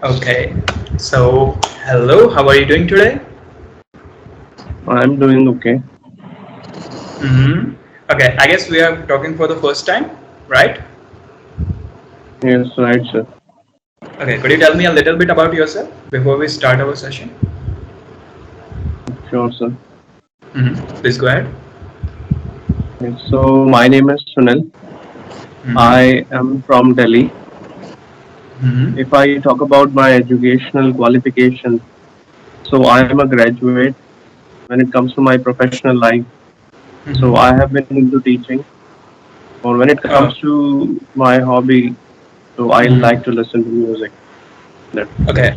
Okay. So, hello, how are you doing today? I'm doing okay. Mm-hmm. Okay, I guess we are talking for the first time, right? Yes, right, sir. Okay, could you tell me a little bit about yourself before we start our session? Sure, sir. Mm-hmm. Please go ahead. Yes, so my name is Sunil. Mm-hmm. I am from Delhi. Mm-hmm. If I talk about my educational qualification, so I am a graduate when it comes to my professional life. So I Mm-hmm. have been into teaching. Or when it comes Oh, to my hobby, so I like to mm-hmm. listen to music. That's it. Okay.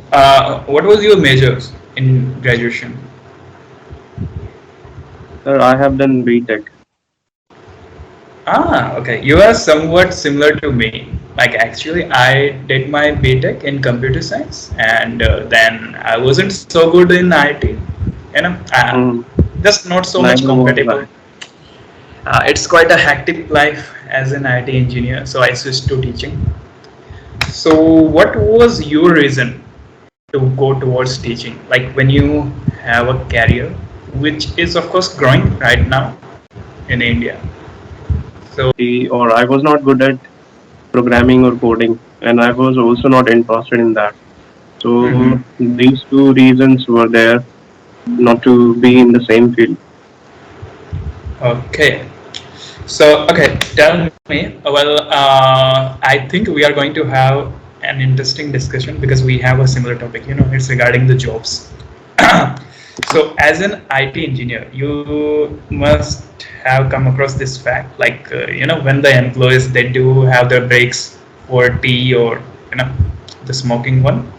What was your majors in graduation? Sir, I have done BTech. Okay. You are somewhat similar to me. Like, actually, I did my BTech in computer science, and then I wasn't so good in IT. Mm, Just not so much neither was compatible. I. It's quite a hectic life as an IT engineer, so I switched to teaching. So, what was your reason to go towards teaching? Like when you have a career, which is of course growing right now in India. So, Or I was not good at programming or coding, and I was also not interested in that. So mhm. these two reasons were there not to be in the same field. Okay. So, okay, tell me. Well, I think we are going to have an interesting discussion because we have a similar topic. It's regarding the jobs. So, as an IT engineer, you must have come across this fact, like when the employees they do have their breaks for tea or you know the smoking one.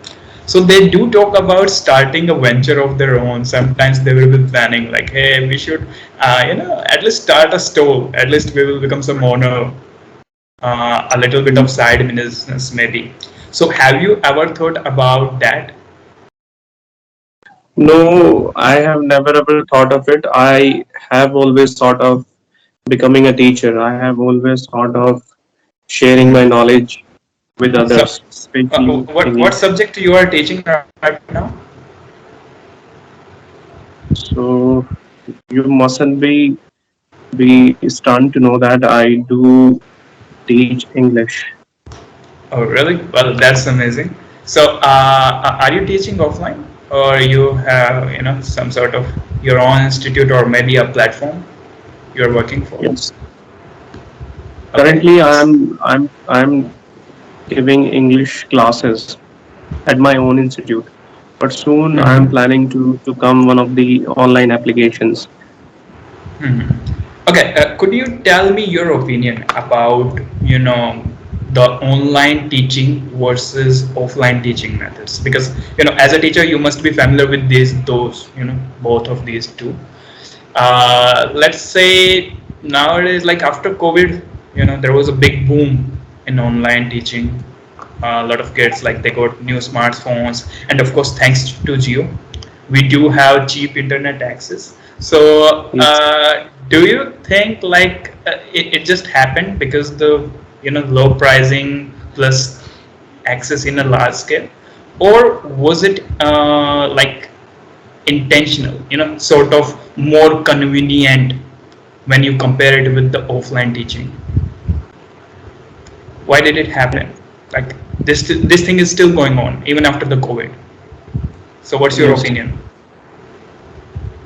So they do talk about starting a venture of their own. Sometimes they will be planning like, hey, we should, at least start a store. At least we will become some owner, a little bit of side business maybe. So have you ever thought about that? No, I have never ever thought of it. I have always thought of becoming a teacher. I have always thought of sharing my knowledge with So, others, especially what in what English. subject you are teaching right now? So you mustn't be stunned to know that I do teach English. Oh, really? Well, that's amazing. So, are you teaching offline, or you have some sort of your own institute or maybe a platform you're working for? Yes. Okay. Currently, I'm giving English classes at my own institute. But soon I'm Mm-hmm. planning to come one of the online applications. Hmm. Okay, could you tell me your opinion about the online teaching versus offline teaching methods? Because as a teacher, you must be familiar with those both of these two. Let's say nowadays, like after COVID, there was a big boom in online teaching. A lot of kids like they got new smartphones, and of course, thanks to Geo, we do have cheap internet access. So, Yes. do you think like it just happened because the low pricing plus access in a large scale, or was it like intentional, sort of more convenient when you compare it with the offline teaching? Why did it happen? Like this thing is still going on even after the COVID. So what's your Yes. opinion?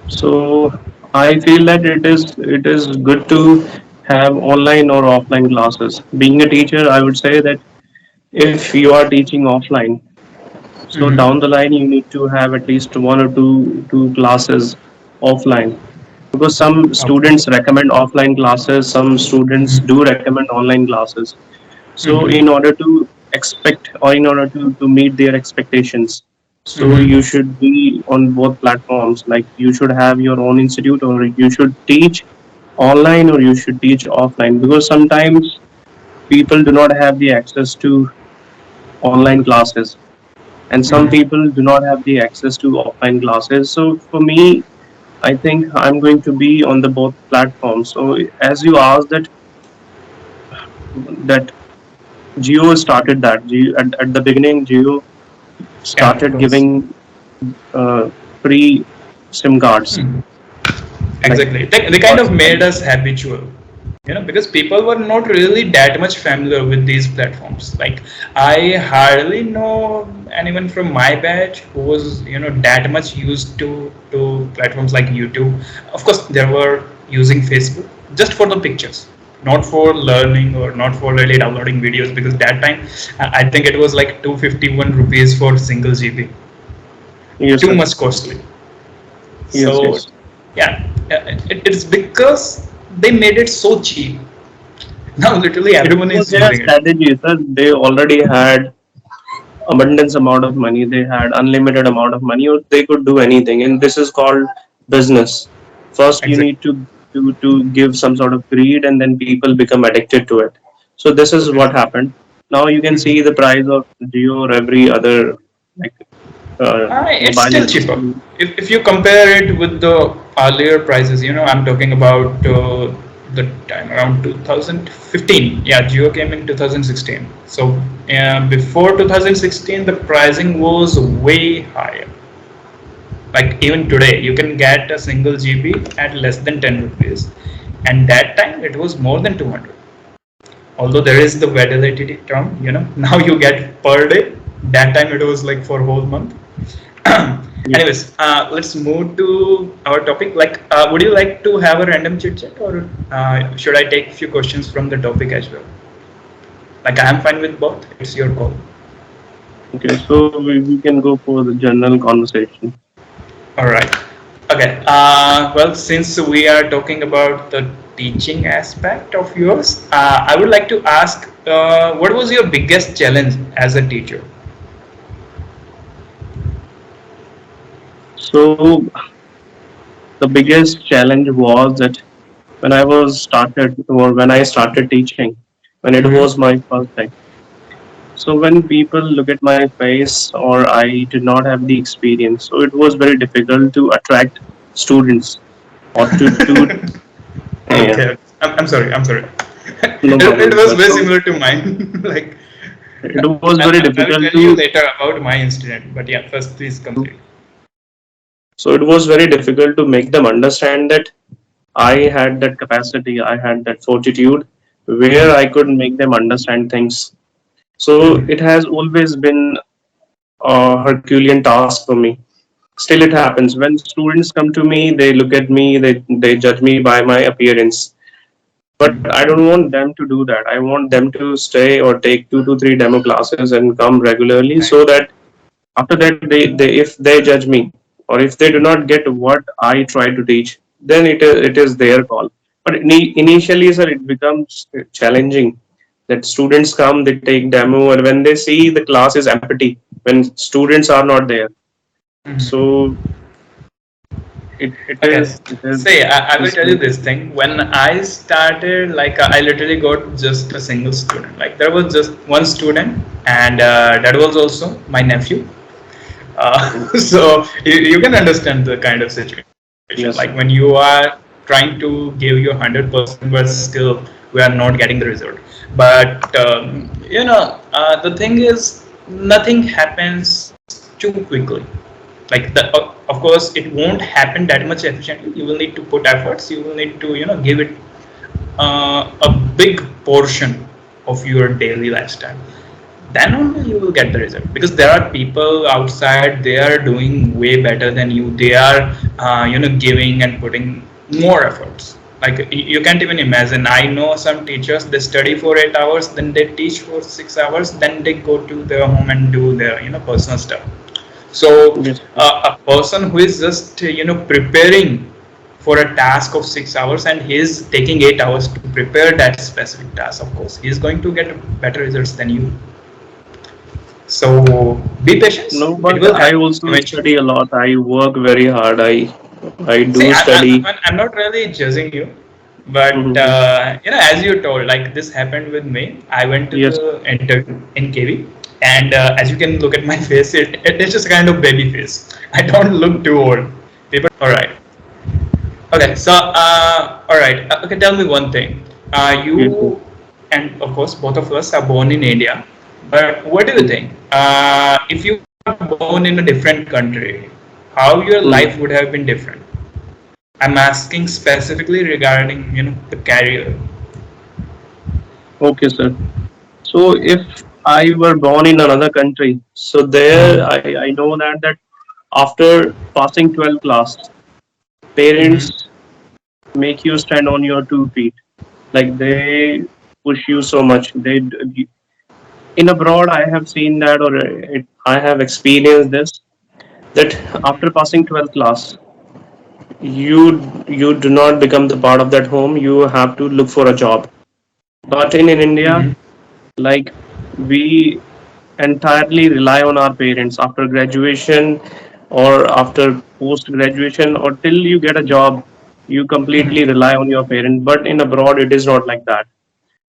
So I feel that it is good to have online or offline classes. Being a teacher, I would say that if you are teaching offline, so Mm-hmm. down the line you need to have at least one or two classes offline, because some Okay. students recommend offline classes, some students Mm-hmm. do recommend online classes. So in Mm-hmm. order to expect or in order to meet their expectations, so you Mm-hmm. should be on both platforms. Like you should have your own institute, or you should teach online, or you should teach offline, because sometimes people do not have the access to online classes, and some Mm-hmm. people do not have the access to offline classes. So for me, I think I'm going to be on the both platforms. So as you asked that Geo started that. Geo, at the beginning, Geo Yeah, of started course. giving uh, free SIM cards. Hmm. Like Exactly. They kind first of made time. us habitual, because people were not really that much familiar with these platforms. Like, I hardly know anyone from my batch who was, that much used to platforms like YouTube. Of course, they were using Facebook just for the pictures, not for learning or not for really downloading videos, because that time I think it was like 251 rupees for single GB, Yes, too sir. much costly. Yes, So yes. yeah, it's because they made it so cheap. Now literally It everyone was is their using it. strategy, sir. They already had abundance amount of money. They had unlimited amount of money, or they could do anything. And this is called business. First, you Exactly. need to give some sort of greed, and then people become addicted to it. So this is what happened. Now you can see the price of Jio or every other like It's mobile still cheaper. industry. If you compare it with the earlier prices, I'm talking about the time around 2015. Yeah, Geo came in 2016. So before 2016, the pricing was way higher. Like even today, you can get a single GB at less than 10 rupees, and that time it was more than 200. Although there is the validity term, now you get per day. That time it was like for whole month. Yes. Anyways, let's move to our topic. Like, would you like to have a random chit chat, or should I take a few questions from the topic as well? Like, I am fine with both. It's your call. Okay, so we can go for the general conversation. All right. Okay. Well, since we are talking about the teaching aspect of yours, I would like to ask, what was your biggest challenge as a teacher? So the biggest challenge was that when I was started or when I started teaching, when it Mm-hmm. was my first time. So when people look at my face or I did not have the experience, so it was very difficult to attract students or to yeah, Okay. I'm sorry. I'm sorry. no It problem, was sir. very So similar to mine. Like, it was very I will difficult tell you to later about my incident. But yeah, first please complete. so it was very difficult to make them understand that I had that capacity, I had that fortitude where I could make them understand things. So it has always been a Herculean task for me. Still, it happens when students come to me. They look at me. They judge me by my appearance. But I don't want them to do that. I want them to stay or take 2 to 3 demo classes and come regularly, Right. so that after that they if they judge me or if they do not get what I try to teach, then it is their call. But initially, sir, it becomes challenging that students come, they take demo, and when they see the class is empty, when students are not there, Mhm. so it Okay. is it is See, I it will is tell you this thing. When I started, like, I literally got just a single student. Like, there was just one student, and that was also my nephew. So you can understand the kind of situation. Like, when yes, you sir. are trying to give your 100%, but still we are not getting the result. But the thing is, nothing happens too quickly. Like, of course, it won't happen that much efficiently. You will need to put efforts. You will need to give it a big portion of your daily lifestyle. Then only you will get the result, because there are people outside, they are doing way better than you. They are giving and putting more efforts. Like, you can't even imagine. I know some teachers, they study for 8 hours, then they teach for 6 hours, then they go to their home and do their personal stuff. So Yes, sir. a person who is just preparing for a task of 6 hours, and he is taking 8 hours to prepare that specific task, of course he is going to get better results than you. So be patient. No, It but will I happen also eventually. study a lot. I work very hard. I See, do study. I'm not really judging you, but Mhm. as you told, like, this happened with me. I went to Yes, the interview in KV, and as you can look at my face, it's just a kind of baby face. I don't look too old. People, all right. Okay, so all right. Okay, tell me one thing. yes, sir. You and of course both of us are born in India, but what do you Yes. think? If you born in a different country, how your Hmm. life would have been different? I'm asking specifically regarding, the career. Okay, sir. So if I were born in another country, so there I know that after passing 12th class, Mm-hmm. parents make you stand on your 2 feet. Like they push you so much. In abroad, I have seen that, or I have experienced this, that after passing 12th class, you do not become the part of that home. You have to look for a job. But in India, Mm-hmm. like we entirely rely on our parents after graduation or after post graduation or till you get a job, you completely Mm-hmm. rely on your parents. But in abroad, it is not like that.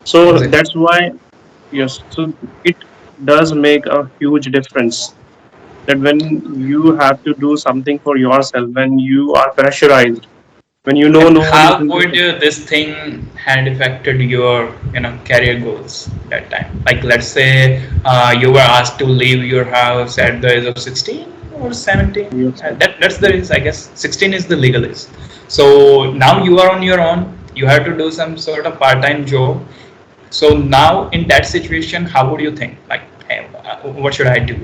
So Exactly. that's why, yes, so it does make a huge difference that when you have to do something for yourself, when you are pressurized, when you know And no one is how going to would this thing had affected your, career goals that time? Like, let's say you were asked to leave your house at the age of 16 or 17. yes, sir. That's the age, I guess. 16 is the legal age. So now you are on your own. You have to do some sort of part-time job. So now in that situation, how would you think? Like, hey, what should I do?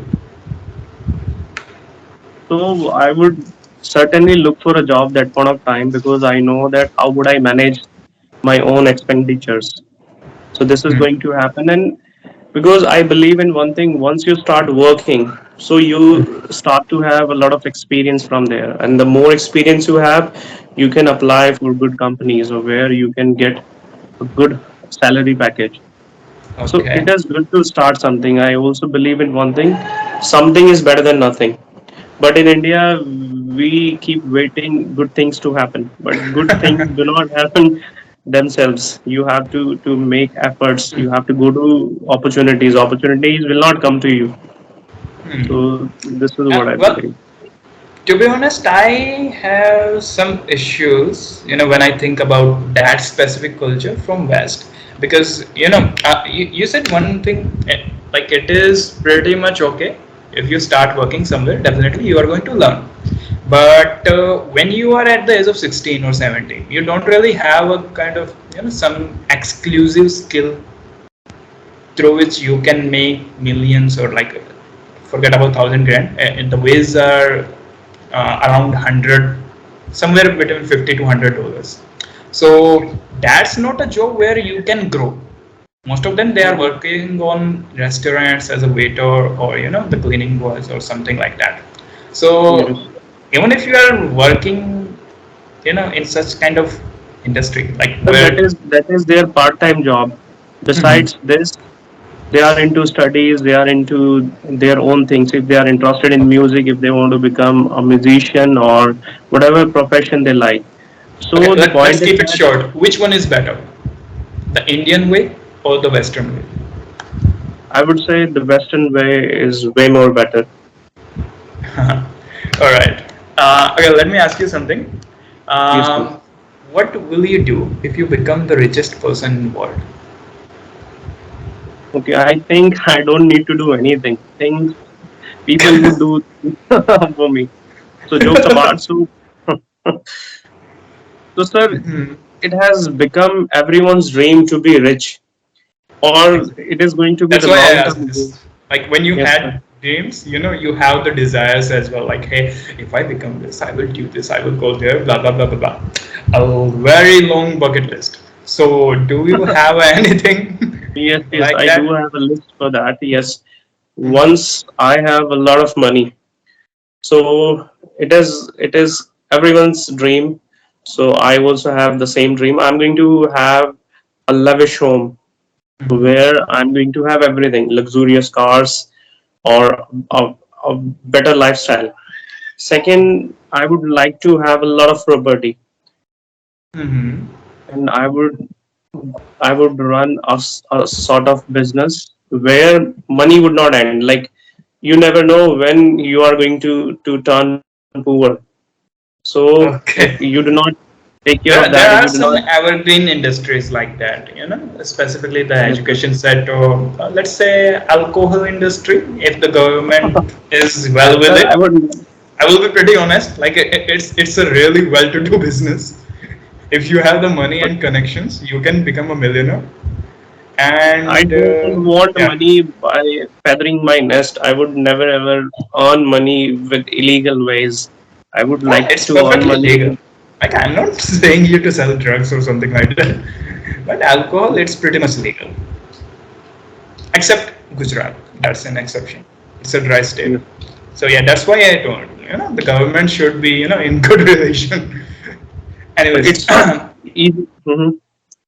So I would certainly look for a job that point of time because I know that how would I manage my own expenditures. So this is Hmm. going to happen, and because I believe in one thing, once you start working, so you start to have a lot of experience from there, and the more experience you have, you can apply for good companies or where you can get a good salary package. So Okay. it is good to start something. I also believe in one thing, something is better than nothing. But in India, we keep waiting good things to happen. But good things do not happen themselves. You have to make efforts. You have to go to opportunities. Opportunities will not come to you. Hmm. So this is what I Well, believe. to be honest, I have some issues, when I think about that specific culture from West, because you said one thing, like it is pretty much okay if you start working somewhere. Definitely, you are going to learn. But when you are at the age of 16 or 17, you don't really have a kind of some exclusive skill through which you can make millions, or like forget about 1,000 grand. And the ways are around 100, somewhere between 50 to $100. So that's not a job where you can grow. Most of them, they are Mhm. working on restaurants as a waiter, or the cleaning boys or something like that. So Yes. even if you are working, in such kind of industry, like But that where is that is their part-time job. Mhm. Besides this, they are into studies. They are into their own things. If they are interested in music, if they want to become a musician or whatever profession they like. Okay, So the let's point is keep it that short. Which one is better, the Indian way or the Western way? I would say the Western way is way more better. All right. Okay, let me ask you something. Yes, please. Um, what will you do if you become the richest person in the world? Okay, I think I don't need to do anything. Things people would do for me. So jokes apart. So sir, Hmm. it has become everyone's dream to be rich, or it is going to be That's the why I long asked term goal. this. Like when you Yes, sir. had dreams, you have the desires as well. Like, hey, if I become this, I will do this, I will go there, blah blah blah blah blah. A very long bucket list. So, do you have anything Yes, yes, like I do that? have a list for that. Yes, Mm-hmm. once I have a lot of money, so it is everyone's dream. So I also have the same dream. I'm going to have a lavish home where I'm going to have everything, luxurious cars or a better lifestyle. Second, I would like to have a lot of property, Mm-hmm. and I would run a sort of business where money would not end. Like you never know when you are going to turn poor. So if Okay. you do not take care There, of there that if are you do some not. evergreen industries like that, specifically the Yes, sir. education sector, let's say alcohol industry. If the government is well with Sir, I it, would. I will be pretty honest. Like it's a really well-to-do business. If you have the money But and connections, you can become a millionaire. I And don't want yeah, money by feathering my nest. I would never ever earn money with illegal ways. I would like it's to earn perfectly money legal. with. Like I'm not saying you to sell drugs or something like that, but alcohol, it's pretty much legal, except Gujarat. That's an exception. It's a dry state. Yes, So yeah, that's why I told the government should be in good relation. Anyway, it's it's not easy.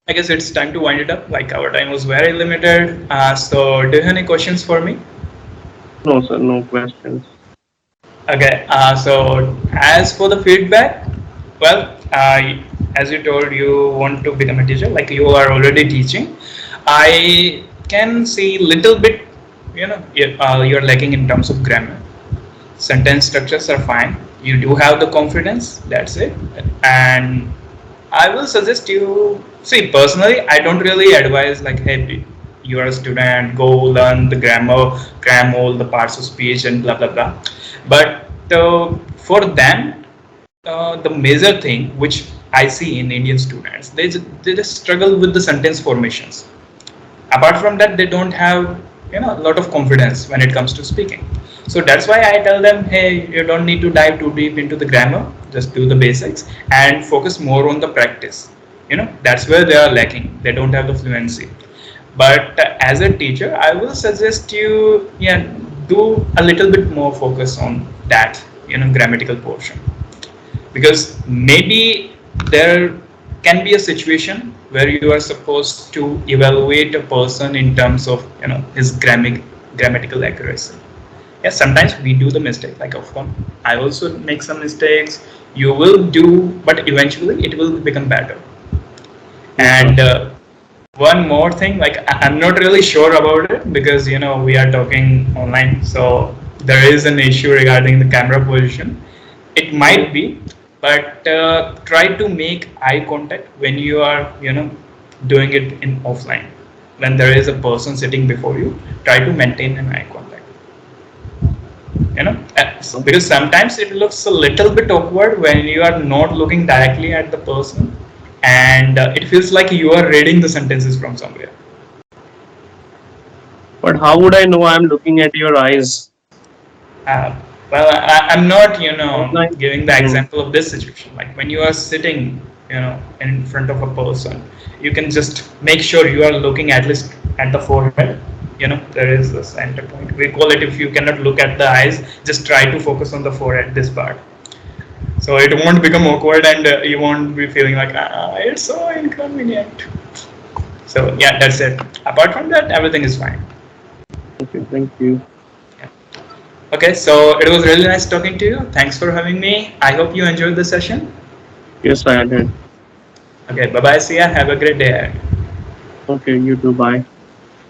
I guess it's time to wind it up. Like our time was very limited. So do you have any questions for me? No, sir, no questions. Okay. So as for the feedback, well, as you told, you want to become a teacher. Like you are already teaching. I can see little bit. You're lacking in terms of grammar. Sentence structures are fine. You do have the confidence. That's it. And I will suggest you see personally. I don't really advise like, hey, you are a student, go learn the grammar, cram all the parts of speech and blah blah blah. But for them, the major thing which I see in Indian students, they just struggle with the sentence formations. Apart from that, they don't have a lot of confidence when it comes to speaking. So that's why I tell them, hey, you don't need to dive too deep into the grammar, just do the basics and focus more on the practice. That's where they are lacking, they don't have the fluency. But as a teacher, I will suggest you, yeah, do a little bit more focus on that grammatical portion, because maybe there can be a situation where you are supposed to evaluate a person in terms of his grammatical accuracy. Yes, sometimes we do the mistake, like of course I also make some mistakes, you will do, but eventually it will become better. Yes, sir. And one more thing, like I'm not really sure about it, because we are talking online, so there is an issue regarding the camera position. It might be, but try to make eye contact when you are doing it in offline. When there is a person sitting before you, try to maintain an eye contact. Because sometimes it looks a little bit awkward when you are not looking directly at the person, and it feels like you are reading the sentences from somewhere. But how would I know I'm looking at your eyes? uh, well, I'm not Online. giving the Hmm. example of this situation. Like when you are sitting in front of a person, you can just make sure you are looking at least at the forehead. There is the center point, we call it. If you cannot look at the eyes, just try to focus on the forehead, this part, so it won't become awkward, and you won't be feeling like it's so inconvenient. So yeah, that's it. Apart from that, everything is fine. Okay, thank you. Yeah. Okay, so it was really nice talking to you. Thanks for having me. I hope you enjoyed the session. Yes, I did. Okay, bye bye. See ya. Have a great day ahead. Okay, you too. Bye.